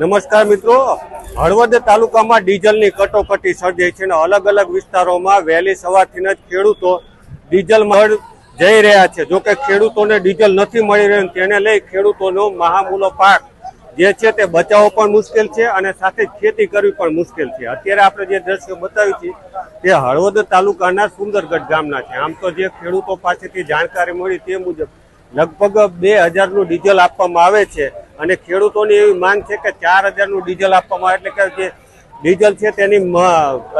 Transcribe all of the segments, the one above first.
નમસ્કાર મિત્રો, હળવદ તાલુકામાં ડીઝલની કટોકટી સર્જાઈ છે અને અલગ અલગ વિસ્તારોમાં વહેલી સવારથી જ ખેડૂતો ડીઝલ મળ જઈ રહ્યા છે। જો કે ખેડૂતોને ડીઝલ નથી મળી રહ્યું, તેને લઈ ખેડૂતોનો મહામૂલો પાક જે છે તે બચાવવો પણ મુશ્કેલ છે અને સાથે ખેતી કરવી પણ મુશ્કેલ છે। અત્યારે આપણે જે દ્રશ્યો બતાવી છે તે હળવદ તાલુકાના સુંદરગઢ ગામના છે। આમ તો જે ખેડૂતો પાસેથી જાણકારી મળી તે મુજબ લગભગ 2000નું ડીઝલ આપવામાં આવે છે અને ખેડૂતોની એવી માંગ છે કે 4000નું ડીઝલ આપવામાં આવે, એટલે કે જે ડીઝલ છે તેની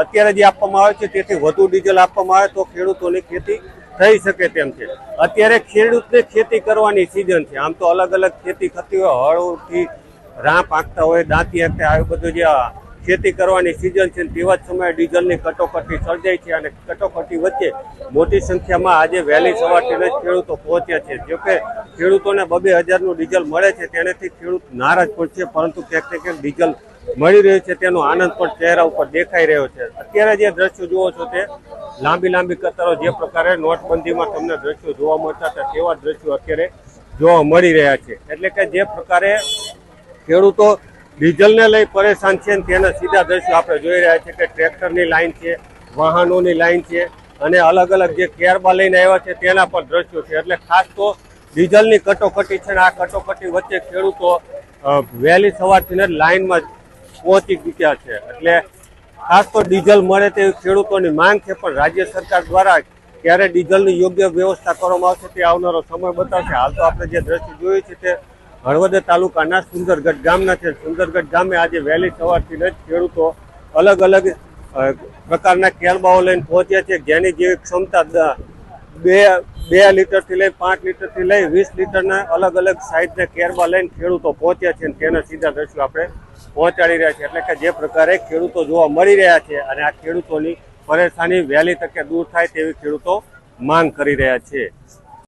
અત્યારે જે આપવામાં આવે છે તેથી વધુ ડીઝલ આપવામાં આવે તો ખેડૂતોની ખેતી થઈ શકે તેમ છે। અત્યારે ખેડૂતને ખેતી કરવાની સિઝન છે। આમ તો અલગ અલગ ખેતી થતી હોય, હળથી રાહ પાકતા હોય, દાંતી હાંકતા, આવી બધું જે ખેતી કરવાની સિઝન છે તેવા જ સમયે ડીઝલની કટોકટી સર્જાઈ છે અને કટોકટી વચ્ચે મોટી સંખ્યામાં આજે વહેલી સવારથી જ ખેડૂતો પહોંચ્યા છે। જોકે ખેડૂતોને 2000નું ડીઝલ મળે છે તેનાથી ખેડૂત નારાજ પણ છે, પરંતુ ક્યાંક ને ક્યાંક ડીઝલ મળી રહ્યું છે તેનો આનંદ પણ ચહેરા ઉપર દેખાઈ રહ્યો છે। અત્યારે જે દ્રશ્યો જુઓ છો તે લાંબી કતારો જે પ્રકારે નોટબંધીમાં તમને દ્રશ્યો જોવા મળતા હતા તેવા દ્રશ્યો અત્યારે જોવા મળી રહ્યા છે। એટલે કે જે પ્રકારે ખેડૂતો ડીઝલને લઈ પરેશાન છે તેના સીધા દ્રશ્યો આપણે જોઈ રહ્યા છે કે ટ્રેક્ટરની લાઈન છે, વાહનોની લાઈન છે અને અલગ અલગ જે કેરબા લઈને આવ્યા છે તેના પણ દ્રશ્યો છે। એટલે ખાસ તો ડીઝલની કટોકટી છે અને આ કટોકટી વચ્ચે ખેડૂતો વહેલી સવારથી જ લાઈનમાં પહોંચી ચૂક્યા છે। એટલે ખાસ તો ડીઝલ મળે તેવી ખેડૂતોની માંગ છે, પણ રાજ્ય સરકાર દ્વારા ક્યારે ડીઝલની યોગ્ય વ્યવસ્થા કરવામાં આવશે તે આવનારો સમય બતાવશે। હાલ તો આપણે જે દ્રશ્ય જોયું છે તે હળવદ તાલુકાના સુંદરગઢ ગામના છે। સુંદરગઢ ગામે આજે વહેલી સવારથી જ ખેડૂતો અલગ અલગ પ્રકારના કેરબાઓ લઈને પહોંચ્યા છે, જેની જેવી ક્ષમતા 2 લીટરથી લઈ 5 લીટરથી લઈ 20 લીટરના અલગ અલગ સાઈઝના કેરબા લઈને ખેડૂતો પહોંચ્યા છે અને તેના સીધા દ્રશ્યો આપણે પહોંચાડી રહ્યા છે। એટલે કે જે પ્રકારે ખેડૂતો જોવા મળી રહ્યા છે અને આ ખેડૂતોની પરેશાની વહેલી તકે દૂર થાય તેવી ખેડૂતો માંગ કરી રહ્યા છે।